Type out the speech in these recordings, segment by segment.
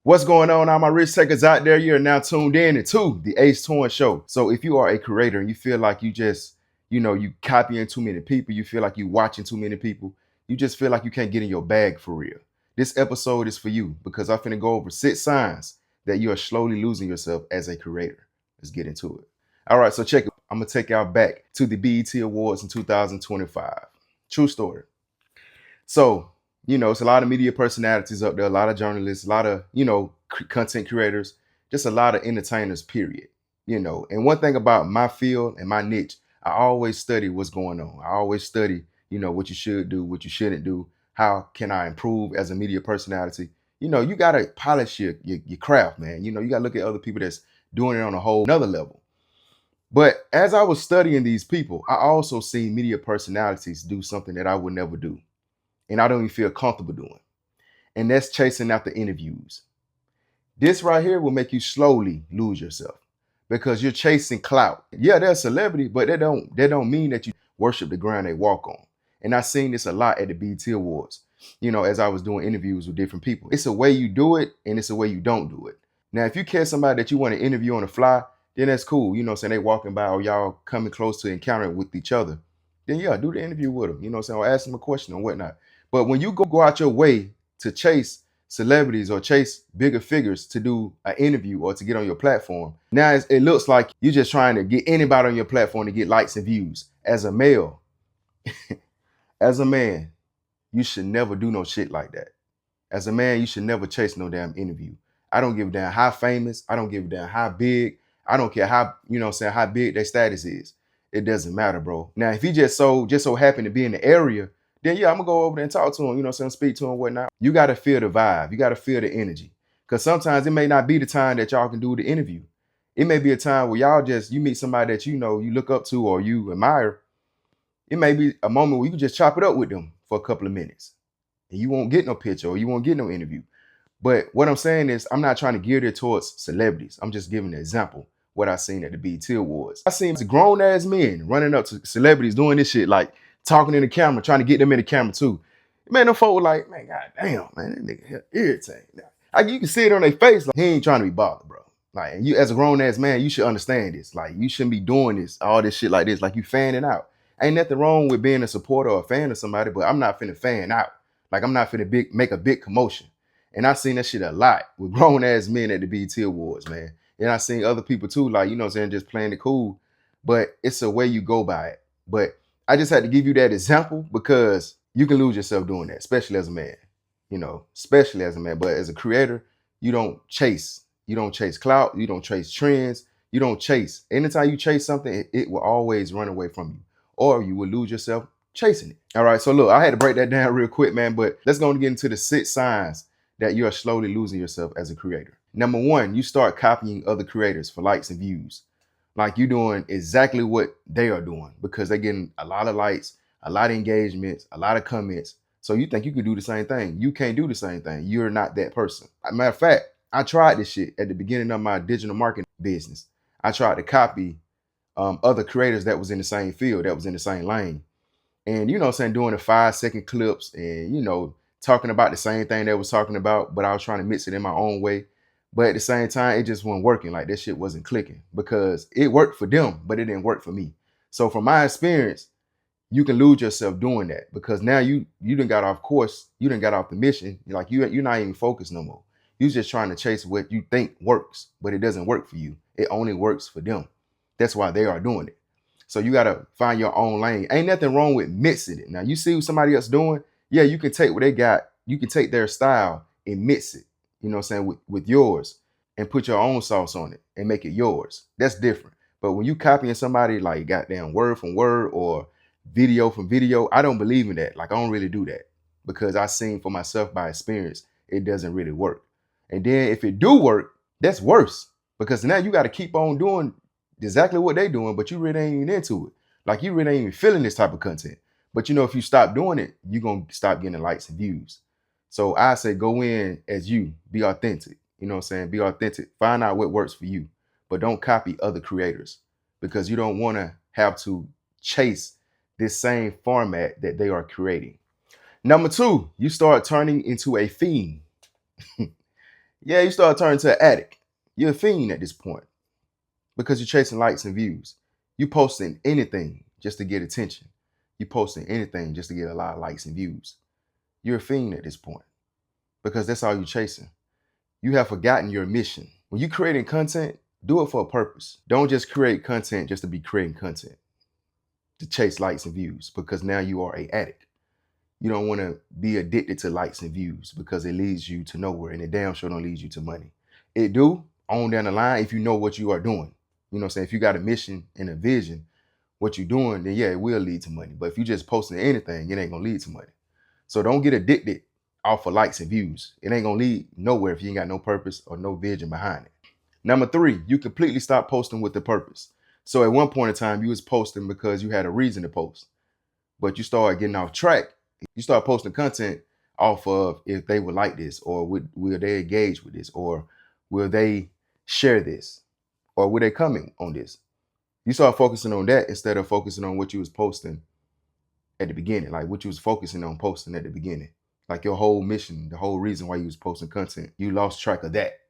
What's going on, all my risk takers out there? You're now tuned in to the Ace Torn Show. So if you are a creator and you feel like you just, you copying too many people, you feel like you watching too many people, you just feel like you can't get in your bag for real. This episode is for you because I'm finna go over 6 signs that you are slowly losing yourself as a creator. Let's get into it. All right, so check it. I'm gonna take y'all back to the BET Awards in 2025. True story. So, it's a lot of media personalities up there, a lot of journalists, a lot of, content creators, just a lot of entertainers, period. And one thing about my field and my niche, I always study what's going on. I always study, what you should do, what you shouldn't do. How can I improve as a media personality? You got to polish your craft, man. You got to look at other people that's doing it on a whole another level. But as I was studying these people, I also see media personalities do something that I would never do. And I don't even feel comfortable doing. And that's chasing after interviews. This right here will make you slowly lose yourself because you're chasing clout. Yeah, they're a celebrity, but that don't mean that you worship the ground they walk on. And I've seen this a lot at the BET Awards, as I was doing interviews with different people. It's a way you do it and it's a way you don't do it. Now, if you catch somebody that you want to interview on the fly, then that's cool. Saying they walking by or y'all coming close to encountering with each other, then yeah, do the interview with them, or ask them a question or whatnot. But when you go out your way to chase celebrities or chase bigger figures to do an interview or to get on your platform, now it looks like you're just trying to get anybody on your platform to get likes and views. As a male, as a man, you should never do no shit like that. As a man, you should never chase no damn interview. I don't give a damn how famous. I don't give a damn how big. I don't care how, how big their status is. It doesn't matter, bro. Now, if he just so happened to be in the area, then yeah, I'm gonna go over there and talk to him, speak to him, whatnot. You gotta feel the vibe. You gotta feel the energy. Because sometimes it may not be the time that y'all can do the interview. It may be a time where you meet somebody that you look up to or you admire. It may be a moment where you can just chop it up with them for a couple of minutes. And you won't get no picture or you won't get no interview. But what I'm saying is I'm not trying to gear it towards celebrities. I'm just giving an example what I seen at the BET Awards. I seen grown ass men running up to celebrities doing this shit, like talking in the camera, trying to get them in the camera too. Man, them folk were like, man, goddamn, man, that nigga here irritating. You can see it on their face, like he ain't trying to be bothered, bro. Like, and you as a grown ass man, you should understand this. Like, you shouldn't be doing this, all this shit like this, like you fanning out. Ain't nothing wrong with being a supporter or a fan of somebody, but I'm not finna fan out. Like, I'm not finna make a big commotion. And I seen that shit a lot with grown ass men at the BET Awards, man. And I seen other people too, like, just playing it cool. But it's a way you go by it. But I just had to give you that example because you can lose yourself doing that, especially as a man, especially as a man. But as a creator, you don't chase. You don't chase clout. You don't chase trends. You don't chase. Anytime you chase something, it will always run away from you or you will lose yourself chasing it. All right. So look, I had to break that down real quick, man. But let's go and get into the 6 signs that you are slowly losing yourself as a creator. Number 1, you start copying other creators for likes and views. Like you're doing exactly what they are doing because they're getting a lot of likes, a lot of engagements, a lot of comments. So you think you could do the same thing. You can't do the same thing. You're not that person. As a matter of fact, I tried this shit at the beginning of my digital marketing business. I tried to copy other creators that was in the same field, that was in the same lane. And, doing the 5-second clips and, talking about the same thing they was talking about, but I was trying to mix it in my own way. But at the same time, it just wasn't working. Like that shit wasn't clicking because it worked for them, but it didn't work for me. So from my experience, you can lose yourself doing that because now you done got off course. You done got off the mission. Like you're not even focused no more. You're just trying to chase what you think works, but it doesn't work for you. It only works for them. That's why they are doing it. So you got to find your own lane. Ain't nothing wrong with mixing it. Now you see what somebody else doing. Yeah, you can take what they got. You can take their style and mix it. With yours and put your own sauce on it and make it yours. That's different. But when you copying somebody like goddamn word from word or video from video, I don't believe in that. Like I don't really do that because I seen for myself by experience, it doesn't really work. And then if it do work, that's worse because now you got to keep on doing exactly what they doing, but you really ain't even into it. Like you really ain't even feeling this type of content. But if you stop doing it, you're going to stop getting likes and views. So I say go in as you, be authentic. Be authentic. Find out what works for you, but don't copy other creators because you don't want to have to chase this same format that they are creating. Number 2, you start turning into a fiend. Yeah, you start turning to an addict. You're a fiend at this point because you're chasing likes and views. You posting anything just to get attention. You posting anything just to get a lot of likes and views. You're a fiend at this point because that's all you're chasing. You have forgotten your mission. When you're creating content, do it for a purpose. Don't just create content just to be creating content to chase likes and views, because now you are a addict. You don't want to be addicted to likes and views because it leads you to nowhere, and it damn sure don't lead you to money. It do on down the line if you know what you are doing. You know what I'm saying? If you got a mission and a vision, what you're doing, then yeah, it will lead to money. But if you just posting anything, it ain't gonna lead to money. So don't get addicted off of likes and views. It ain't gonna lead nowhere if you ain't got no purpose or no vision behind it. Number 3, you completely stop posting with the purpose. So at one point in time, you was posting because you had a reason to post, but you start getting off track. You start posting content off of if they would like this, or will they engage with this, or will they share this, or will they comment on this. You start focusing on that instead of focusing on what you was posting at the beginning, like what you was focusing on posting at the beginning, like your whole mission, the whole reason why you was posting content. You lost track of that.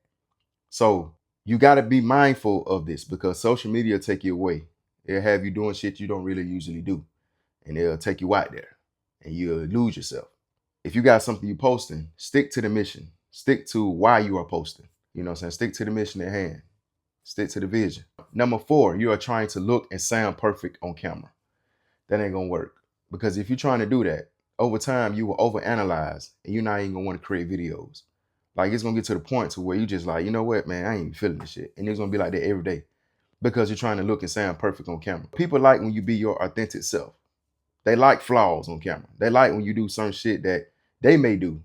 So you got to be mindful of this because social media will take you away. It'll have you doing shit you don't really usually do, and it'll take you out there and you'll lose yourself. If you got something you posting, stick to the mission. Stick to why you are posting. You know what I'm saying? Stick to the mission at hand. Stick to the vision. Number 4, you are trying to look and sound perfect on camera. That ain't gonna work. Because if you're trying to do that, over time you will overanalyze and you're not even gonna want to create videos. Like it's gonna get to the point to where you just like, you know what, man, I ain't even feeling this shit. And it's gonna be like that every day because you're trying to look and sound perfect on camera. People like when you be your authentic self. They like flaws on camera. They like when you do some shit that they may do.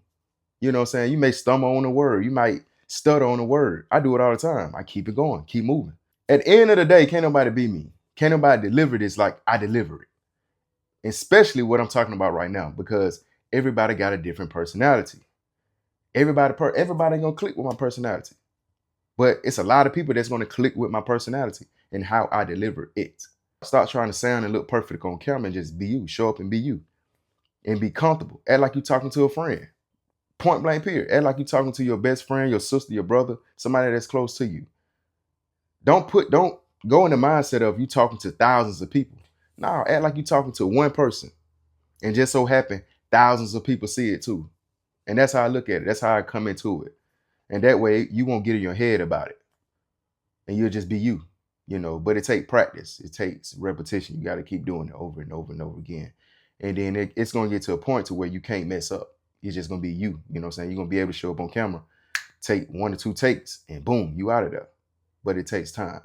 You know what I'm saying? You may stumble on a word. You might stutter on a word. I do it all the time. I keep it going, keep moving. At the end of the day, can't nobody be me. Can't nobody deliver this like I deliver it. Especially what I'm talking about right now, because everybody got a different personality. Everybody ain't gonna click with my personality. But it's a lot of people that's gonna click with my personality and how I deliver it. Stop trying to sound and look perfect on camera and just be you. Show up and be you. And be comfortable. Act like you're talking to a friend. Point blank period. Act like you're talking to your best friend, your sister, your brother, somebody that's close to you. Don't go in the mindset of you talking to thousands of people. No, act like you're talking to one person. And just so happen thousands of people see it too. And that's how I look at it. That's how I come into it. And that way you won't get in your head about it. And you'll just be you, you know. But it takes practice. It takes repetition. You got to keep doing it over and over and over again. And then it's going to get to a point to where you can't mess up. You're just going to be you. You know what I'm saying? You're going to be able to show up on camera, take 1 or 2 takes, and boom, you out of there. But it takes time.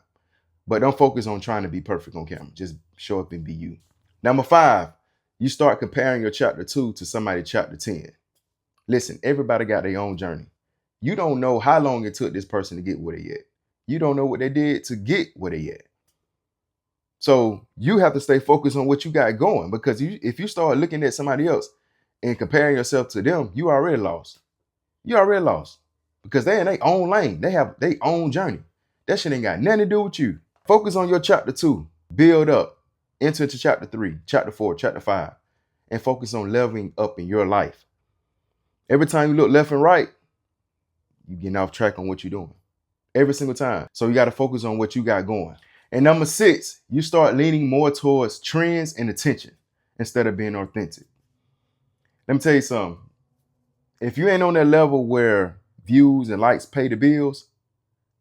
But don't focus on trying to be perfect on camera. Just show up and be you. Number 5, you start comparing your chapter 2 to somebody chapter 10. Listen, everybody got their own journey. You don't know how long it took this person to get where they at. You don't know what they did to get where they at. So you have to stay focused on what you got going, because if you start looking at somebody else and comparing yourself to them, you already lost. You already lost because they in their own lane. They have their own journey. That shit ain't got nothing to do with you. Focus on your chapter 2. Build up. Enter into chapter 3, chapter 4, chapter 5, and focus on leveling up in your life. Every time you look left and right, you getting off track on what you're doing. Every single time. So you got to focus on what you got going. And number 6, you start leaning more towards trends and attention instead of being authentic. Let me tell you something. If you ain't on that level where views and likes pay the bills,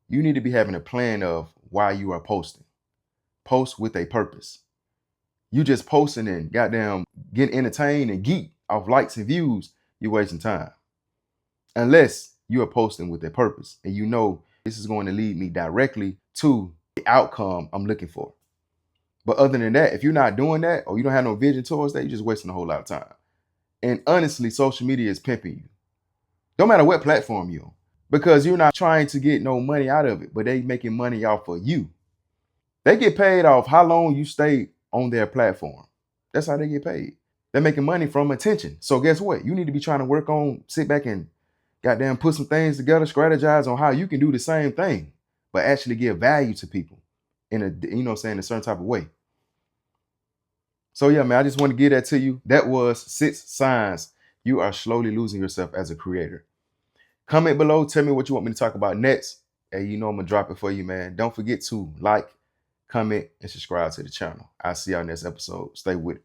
you need to be having a plan of why you are posting. Post with a purpose. You just posting and goddamn getting entertained and geek off likes and views, you're wasting time. Unless you are posting with a purpose and you know this is going to lead me directly to the outcome I'm looking for. But other than that, if you're not doing that or you don't have no vision towards that, you're just wasting a whole lot of time. And honestly, social media is pimping you. No matter what platform you're on. Because you're not trying to get no money out of it, but they making money off of you. They get paid off how long you stay on their platform. That's how they get paid. They're making money from attention. So guess what? You need to be trying to work on, sit back and goddamn put some things together, strategize on how you can do the same thing, but actually give value to people in a, you know what I'm saying, a certain type of way. So yeah, man, I just want to give that to you. That was 6 signs you are slowly losing yourself as a creator. Comment below. Tell me what you want me to talk about next. Hey, you know I'm gonna drop it for you, man. Don't forget to like, comment, and subscribe to the channel. I'll see y'all next episode. Stay with it.